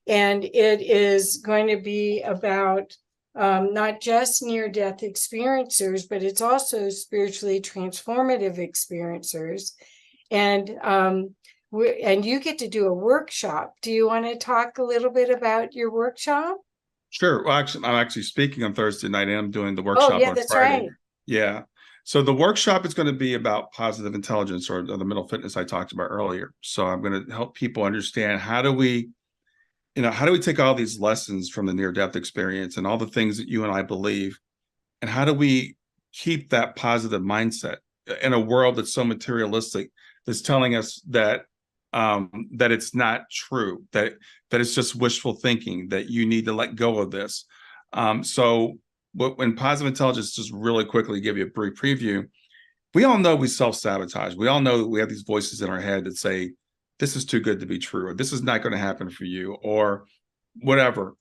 And it is going to be about not just near-death experiencers, but it's also spiritually transformative experiencers. And you get to do a workshop. Do you want to talk a little bit about your workshop? Sure. Well, actually, I'm actually speaking on Thursday night, and I'm doing the workshop on that's Friday. Right. Yeah. So the workshop is going to be about positive intelligence, or the mental fitness I talked about earlier. So I'm going to help people understand how do we take all these lessons from the near-death experience and all the things that you and I believe, and how do we keep that positive mindset in a world that's so materialistic, that's telling us that that it's not true, that it's just wishful thinking, that you need to let go of this. So when positive intelligence, just really quickly give you a brief preview, we all know we self-sabotage. We all know that we have these voices in our head that say, this is too good to be true, or this is not going to happen for you, or whatever.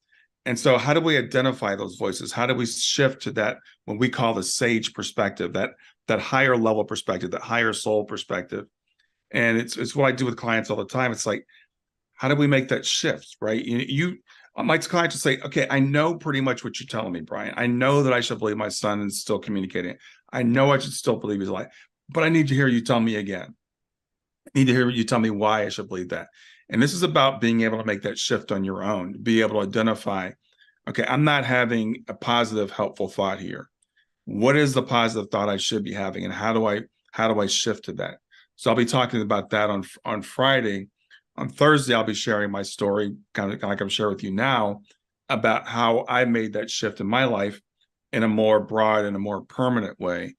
And so how do we identify those voices? How do we shift to that, what we call the sage perspective, that higher level perspective, that higher soul perspective? And it's what I do with clients all the time. It's like, how do we make that shift, right? My clients will say, okay, I know pretty much what you're telling me, Brian. I know that I should believe my son and still communicating. I know I should still believe he's alive, but I need to hear you tell me again. I need to hear you tell me why I should believe that. And this is about being able to make that shift on your own, be able to identify, okay, I'm not having a positive, helpful thought here. What is the positive thought I should be having, and how do I shift to that? So I'll be talking about that on Friday. On Thursday, I'll be sharing my story, kind of like I'm sharing with you now, about how I made that shift in my life in a more broad and a more permanent way,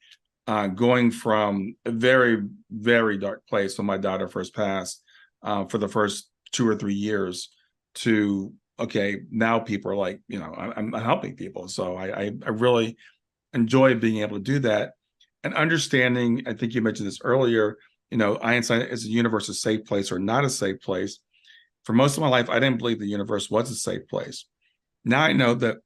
going from a very, very dark place when my daughter first passed, for the first 2 or 3 years, to, okay, now people are like, I'm helping people. So I really enjoy being able to do that, and understanding, I think you mentioned this earlier, Einstein, is the universe a safe place or not a safe place? For most of my life, I didn't believe the universe was a safe place. Now I know that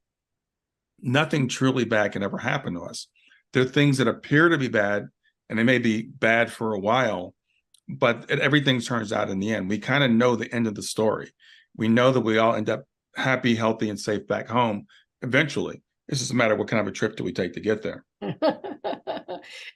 nothing truly bad can ever happen to us. There are things that appear to be bad, and they may be bad for a while, but everything turns out in the end. We kind of know the end of the story. We know that we all end up happy, healthy, and safe back home eventually. It's just a matter of what kind of a trip do we take to get there.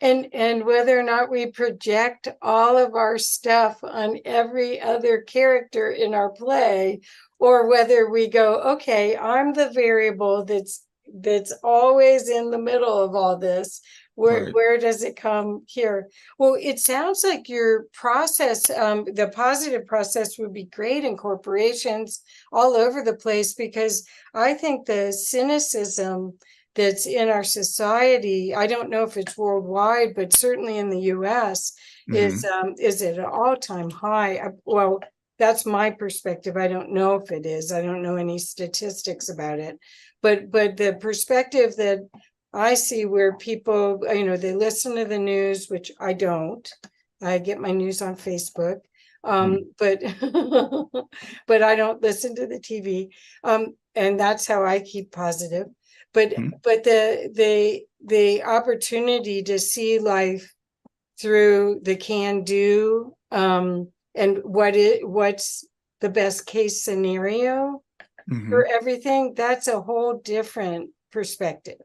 And whether or not we project all of our stuff on every other character in our play, or whether we go, okay, I'm the variable that's always in the middle of all this. Where does it come here? Well, it sounds like your process, the positive process, would be great in corporations all over the place, because I think the cynicism that's in our society, I don't know if it's worldwide, but certainly in the US, is at an all-time high. Well, that's my perspective. I don't know if it is. I don't know any statistics about it. But the perspective that I see, where people, they listen to the news, which I don't. I get my news on Facebook. But but I don't listen to the TV. And that's how I keep positive. But the opportunity to see life through the can do, and what's the best case scenario for everything, that's a whole different perspective.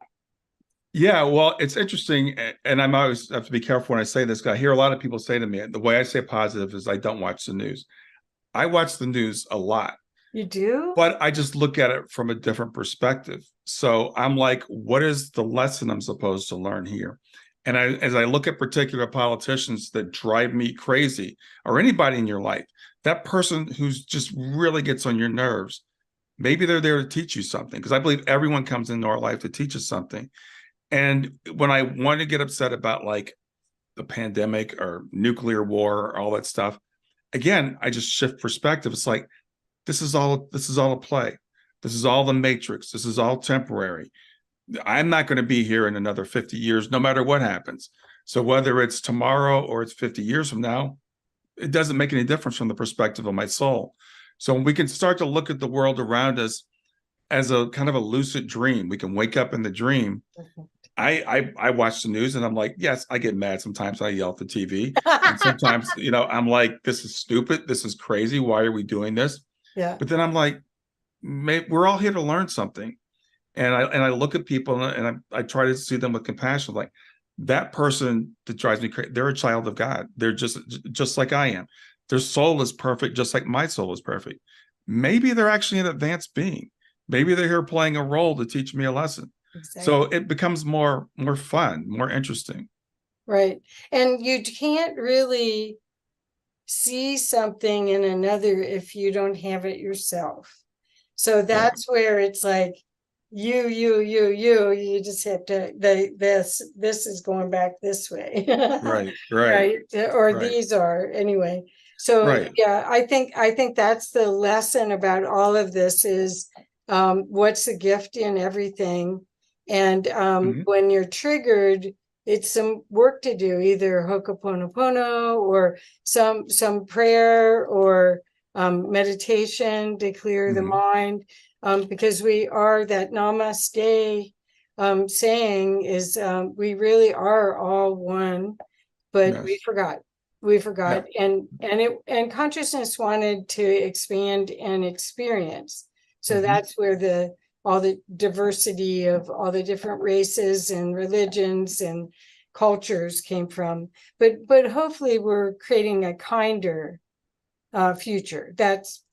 Yeah, well, it's interesting, and I'm always have to be careful when I say this. I hear a lot of people say to me, the way I say positive is I don't watch the news. I watch the news a lot. You do? But I just look at it from a different perspective. So I'm like, what is the lesson I'm supposed to learn here? And as I look at particular politicians that drive me crazy, or anybody in your life, that person who's just really gets on your nerves, maybe they're there to teach you something, because I believe everyone comes into our life to teach us something. And when I want to get upset about like the pandemic or nuclear war or all that stuff, again, I just shift perspective. It's like, this is all a play. This is all the matrix. This is all temporary. I'm not going to be here in another 50 years, no matter what happens. So whether it's tomorrow or it's 50 years from now, it doesn't make any difference from the perspective of my soul. So when we can start to look at the world around us as a kind of a lucid dream, we can wake up in the dream. I watch the news and I'm like, yes, I get mad sometimes. I yell at the TV. And sometimes, I'm like, this is stupid. This is crazy. Why are we doing this? Yeah. But then I'm like, we're all here to learn something. And I look at people and I try to see them with compassion. Like, that person that drives me crazy, they're a child of God. They're just like I am. Their soul is perfect, just like my soul is perfect. Maybe they're actually an advanced being. Maybe they're here playing a role to teach me a lesson. Exactly. So it becomes more fun, more interesting. Right. And you can't really see something in another if you don't have it yourself. So that's where it's like, you just have to, this is going back this way. Right, right, Right. Or right, these are anyway. So right. yeah, I think that's the lesson about all of this is what's the gift in everything. And Mhm. when you're triggered, it's some work to do, either Ho'oponopono or some prayer or meditation to clear the Mhm. mind, because we are that namaste saying is we really are all one, but we Yes. forgot. We forgot, Yep. and consciousness wanted to expand and experience. So Mhm. that's where the all the diversity of all the different races and religions and cultures came from. But hopefully we're creating a kinder future. That's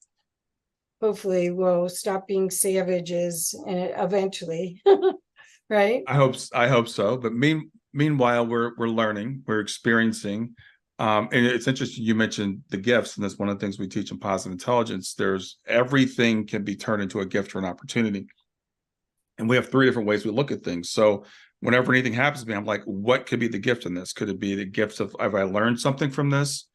hopefully we'll stop being savages eventually, right? I hope so. But meanwhile, we're learning, we're experiencing. And it's interesting you mentioned the gifts, and that's one of the things we teach in positive intelligence. There's everything can be turned into a gift or an opportunity. And we have three different ways we look at things. So whenever anything happens to me, I'm like, what could be the gift in this? Could it be the gift of, have I learned something from this?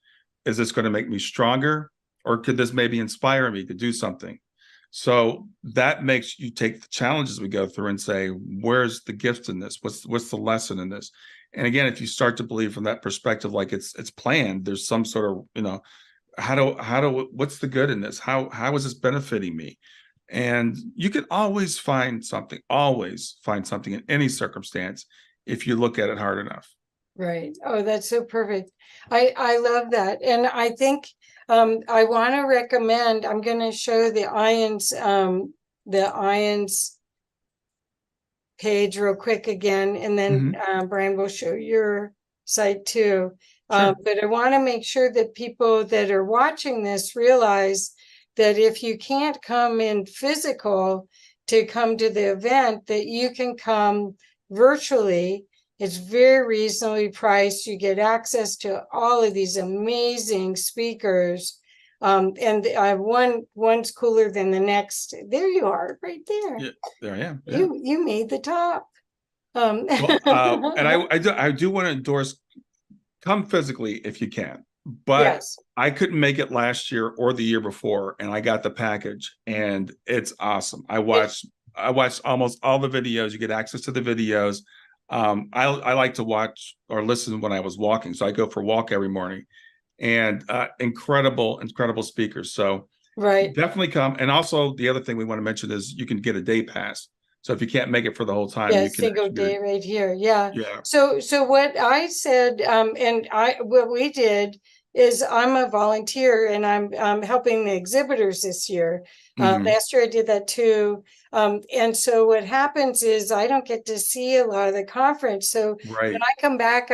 Is this going to make me stronger? Or could this maybe inspire me to do something? So that makes you take the challenges we go through and say, where's the gift in this? What's the lesson in this? And again, if you start to believe from that perspective, like it's planned, there's some sort of, what's the good in this? How is this benefiting me? And you can always find something in any circumstance if you look at it hard enough. Right. Oh, that's so perfect. I love that. And I think I want to recommend, I'm going to show the IANDS page real quick again, and then Mhm. Brian will show your site too. Sure. But I want to make sure that people that are watching this realize that if you can't come in physical to come to the event, that you can come virtually. It's very reasonably priced. You get access to all of these amazing speakers. And one's cooler than the next. There you are, right there. Yeah, there I am. Yeah. You made the top. Well, and I do want to endorse, come physically if you can, but Yes. I couldn't make it last year or the year before, and I got the package, and it's awesome. It, I watched almost all the videos. You get access to the videos. I like to watch or listen when I was walking, so I go for a walk every morning, and incredible speakers. So right. definitely come. And also the other thing we want to mention is you can get a day pass. So if you can't make it for the whole time, Yeah, you can single actually, day right here. Yeah. yeah. So what I said, and what we did is I'm a volunteer and I'm helping the exhibitors this year. Hmm. Last year I did that too. And so what happens is I don't get to see a lot of the conference. So when Right. I come back,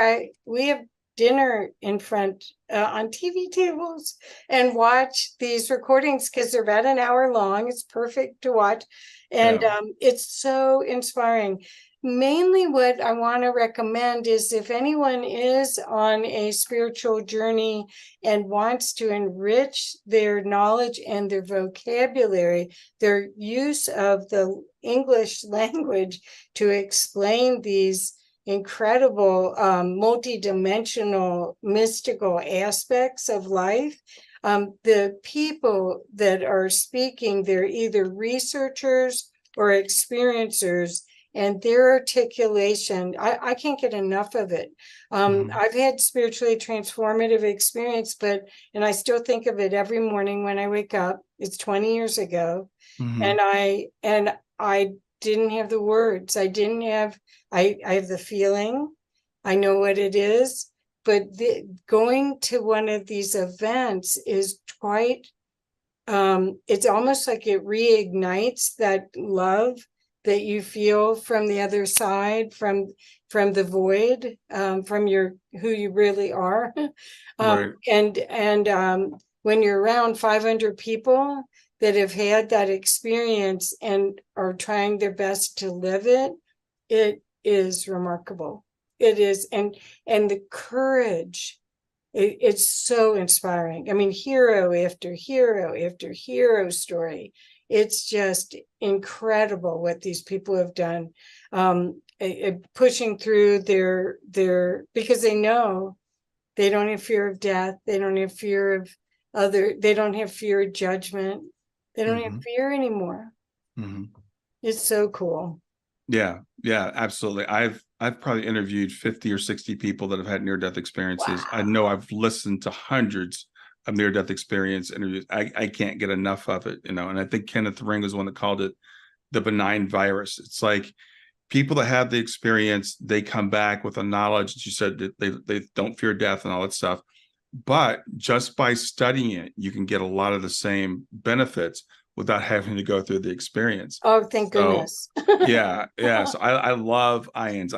we have dinner in front on TV tables and watch these recordings because they're about an hour long. It's perfect to watch. And Yeah. it's so inspiring. Mainly what I want to recommend is if anyone is on a spiritual journey and wants to enrich their knowledge and their vocabulary, their use of the English language to explain these incredible multidimensional mystical aspects of life. The people that are speaking, they're either researchers or experiencers, and their articulation, I can't get enough of it. Hmm. I've had spiritually transformative experience, and I still think of it every morning when I wake up. It's 20 years ago, Hmm. and I didn't have the words. I have the feeling. I know what it is, but going to one of these events is quite it's almost like it reignites that love that you feel from the other side, from the void, from your who you really are. Right. And when you're around 500 people that have had that experience and are trying their best to live it, it is remarkable. It is, and the courage, it's so inspiring. I mean, hero after hero after hero story. It's just incredible what these people have done, pushing through their because they know they don't have fear of death. They don't have fear of they don't have fear of judgment. They don't have fear anymore. It's so cool. Yeah, absolutely. I've probably interviewed 50 or 60 people that have had near-death experiences. Wow. I know I've listened to hundreds of near-death experience interviews. I can't get enough of it, and I think Kenneth Ring was one that called it the benign virus. It's like people that have the experience, they come back with a knowledge, as you said, that they don't fear death and all that stuff. But just by studying it, you can get a lot of the same benefits without having to go through the experience. Oh, thank So goodness. yeah. So I love IANDS.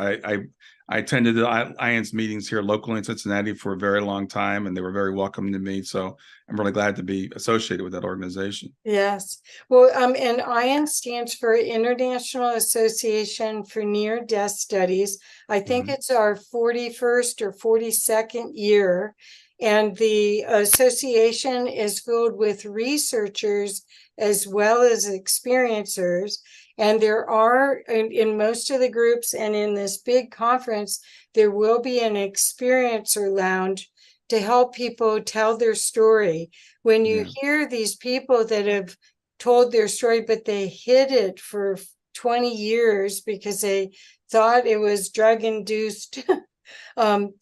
I attended the IANDS meetings here locally in Cincinnati for a very long time, and they were very welcoming to me. So I'm really glad to be associated with that organization. Yes. Well, and IANDS stands for International Association for Near-Death Studies. I think it's our 41st or 42nd year. And the association is filled with researchers as well as experiencers. And there are, in most of the groups and in this big conference, there will be an experiencer lounge to help people tell their story. When you hear these people that have told their story, but they hid it for 20 years because they thought it was drug-induced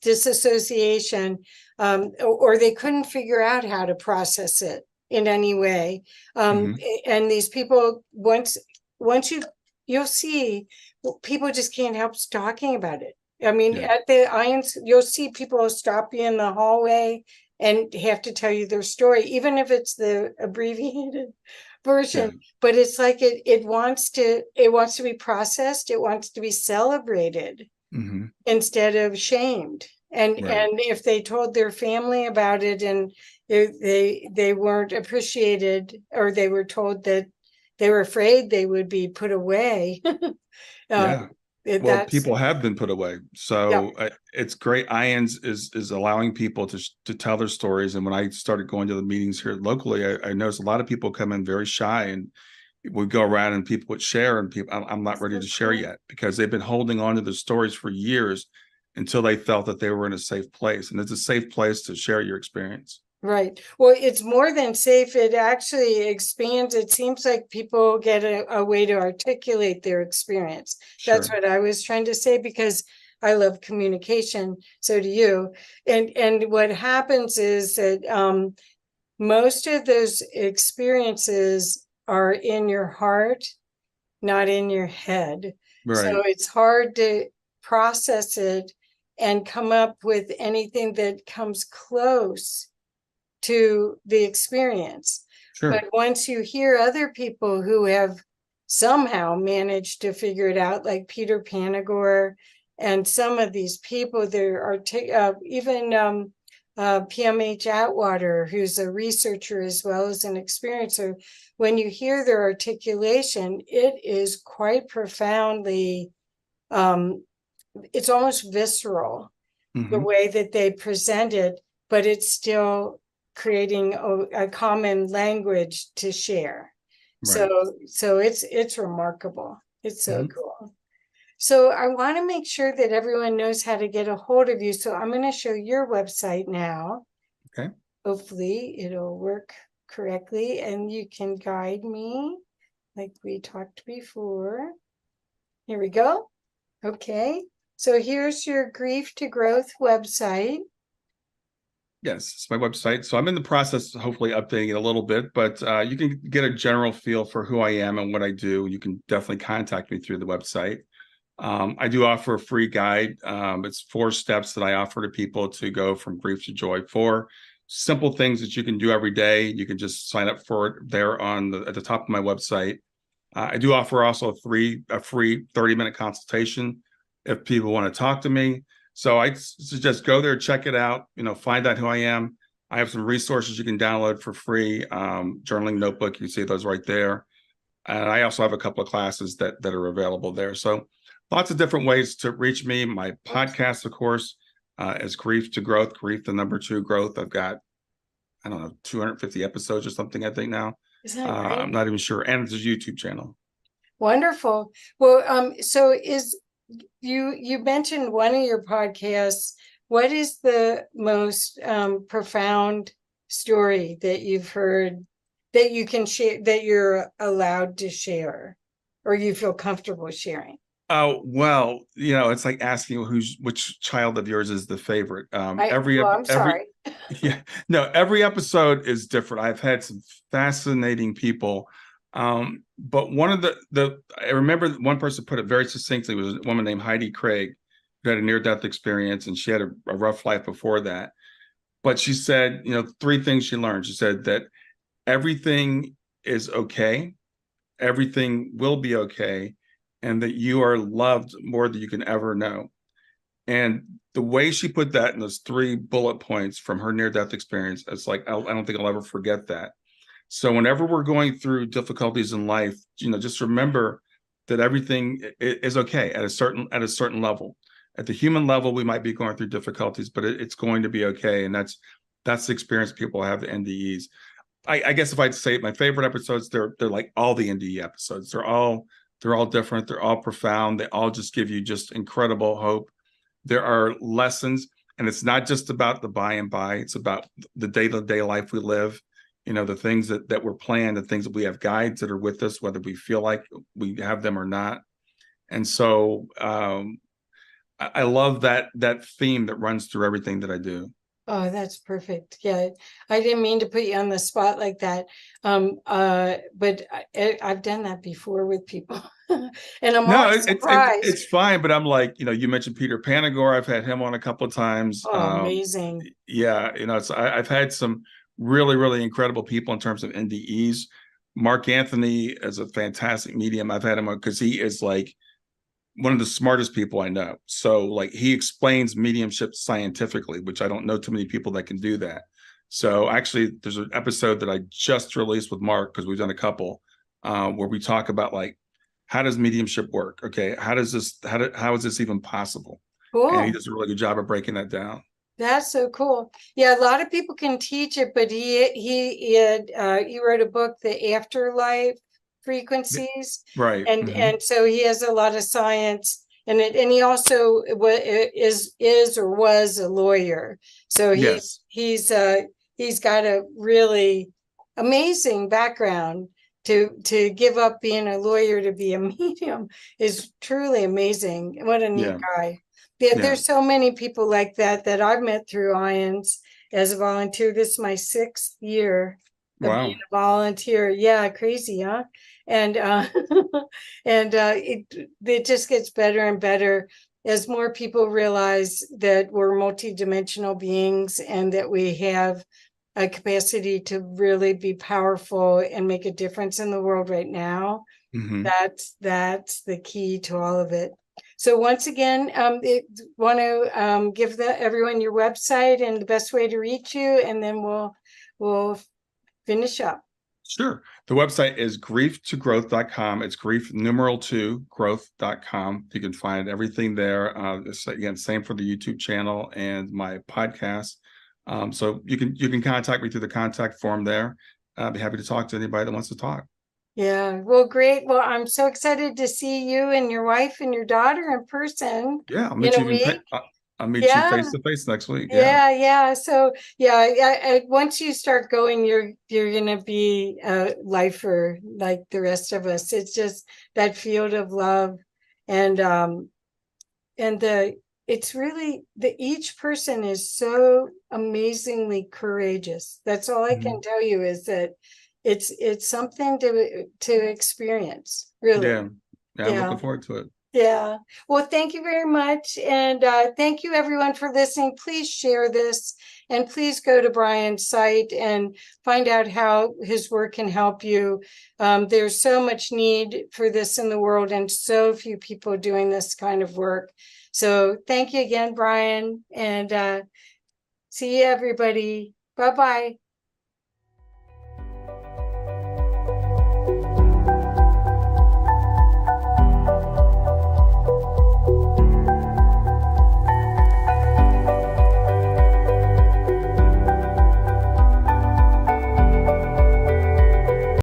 disassociation, or they couldn't figure out how to process it in any way. And these people, once you'll see, people just can't help talking about it. I mean, at the IANDS, you'll see people stop you in the hallway and have to tell you their story, even if it's the abbreviated version. But it's like it wants to be processed. It wants to be celebrated instead of shamed. And if they told their family about it and they weren't appreciated, or they were told that they were afraid they would be put away. Well, people have been put away, so it's great. IANDS is allowing people to tell their stories. And when I started going to the meetings here locally, I noticed a lot of people come in very shy, and would go around and people would share, and people, I'm not ready to share yet, because they've been holding on to the stories for years until they felt that they were in a safe place, and it's a safe place to share your experience. Right. Well, it's more than safe. It actually expands. It seems like people get a way to articulate their experience. That's what I was trying to say, because I love communication. So do you. And what happens is that most of those experiences are in your heart, not in your head. So it's hard to process it and come up with anything that comes close to the experience. But once you hear other people who have somehow managed to figure it out, like Peter Panagore and some of these people, there are even PMH Atwater, who's a researcher as well as an experiencer. When you hear their articulation, it is quite profoundly, it's almost visceral, the way that they present it, but it's still creating a common language to share. So it's remarkable. It's so cool. So I want to make sure that everyone knows how to get a hold of you. So I'm going to show your website now. Hopefully it'll work correctly and you can guide me like we talked before. Here we go. Okay. So here's your Grief to Growth website. Yes, it's my website. So I'm in the process of hopefully updating it a little bit, but you can get a general feel for who I am and what I do. You can definitely contact me through the website. I do offer a free guide. It's 4 steps that I offer to people to go from grief to joy. 4 simple things that you can do every day. You can just sign up for it there at the top of my website. I do offer also a free 30-minute consultation if people want to talk to me. So I suggest go there, check it out, find out who I am. I have some resources you can download for free. Journaling notebook, you see those right there. And I also have a couple of classes that are available there. So lots of different ways to reach me. My podcast, of course, is Grief to Growth, Grief, the number 2 growth. I've got, I don't know, 250 episodes or something, I think now. Isn't that I'm great? not even sure. And it's a YouTube channel. Wonderful. Well, so you mentioned one of your podcasts. What is the most profound story that you've heard that you can share, that you're allowed to share, or you feel comfortable sharing? Oh, well, it's like asking which child of yours is the favorite. I'm sorry. Yeah, no, every episode is different. I've had some fascinating people. But one of I remember one person put it very succinctly, was a woman named Heidi Craig, who had a near-death experience, and she had a rough life before that. But she said, three things she learned. She said that everything is okay, everything will be okay, and that you are loved more than you can ever know. And the way she put that in those three bullet points from her near-death experience, it's like, I don't think I'll ever forget that. So whenever we're going through difficulties in life, just remember that everything is okay at a certain level. At the human level, we might be going through difficulties, but it's going to be okay. And that's the experience people have, the NDEs. I guess if I'd say my favorite episodes, they're like all the NDE episodes. They're all different. They're all profound. They all just give you just incredible hope. There are lessons, and it's not just about the by and by. It's about the day-to-day life we live. The things that were planned, the things that we have guides that are with us, whether we feel like we have them or not. And so I love that theme that runs through everything that I do. Oh, that's perfect. Yeah, I didn't mean to put you on the spot like that. But I've done that before with people, and I'm No, always surprised. it's fine. But I'm like, you mentioned Peter Panagore. I've had him on a couple of times. Oh, amazing. Yeah, I've had some really, really incredible people in terms of NDEs. Mark Anthony is a fantastic medium. I've had him on because he is like one of the smartest people I know. So like he explains mediumship scientifically, which I don't know too many people that can do that. So actually, there's an episode that I just released with Mark, because we've done a couple, where we talk about like, how does mediumship work? Okay, how is this even possible? And he Cool. does a really good job of breaking that down. That's so cool. Yeah, a lot of people can teach it, but he wrote a book, The Afterlife Frequencies, Right. and so he has a lot of science in it, and he also is or was a lawyer. So Yes. he's got a really amazing background. To give up being a lawyer to be a medium is truly amazing. What a neat Yeah. guy. Yeah, Yeah. there's so many people like that I've met through IANDS as a volunteer. This is my 6th year of being Wow. a volunteer. Yeah, crazy, huh? And and it just gets better and better as more people realize that we're multidimensional beings and that we have a capacity to really be powerful and make a difference in the world right now. Hmm. That's the key to all of it. So once again, want to give everyone your website and the best way to reach you, and then we'll finish up. Sure. The website is growth2growth.com. It's grief numeral 2 growth.com. You can find everything there. Again, same for the YouTube channel and my podcast. So you can contact me through the contact form there. I'll be happy to talk to anybody that wants to talk. Yeah, well, great. Well, I'm so excited to see you and your wife and your daughter in person Yeah, I'll in meet a you week. I'll meet you Yeah, face to face next week. Yeah. yeah. So yeah, once you start going, you're gonna be a lifer like the rest of us. It's just that field of love, and it's really each person is so amazingly courageous. That's all I can tell you, is that it's something to experience, really. Yeah. Yeah. I'm Yeah. looking forward to it. Yeah. Well, thank you very much. And thank you everyone for listening. Please share this, and please go to Brian's site and find out how his work can help you. There's so much need for this in the world, and so few people doing this kind of work. So thank you again, Brian, and see you everybody. Bye-bye.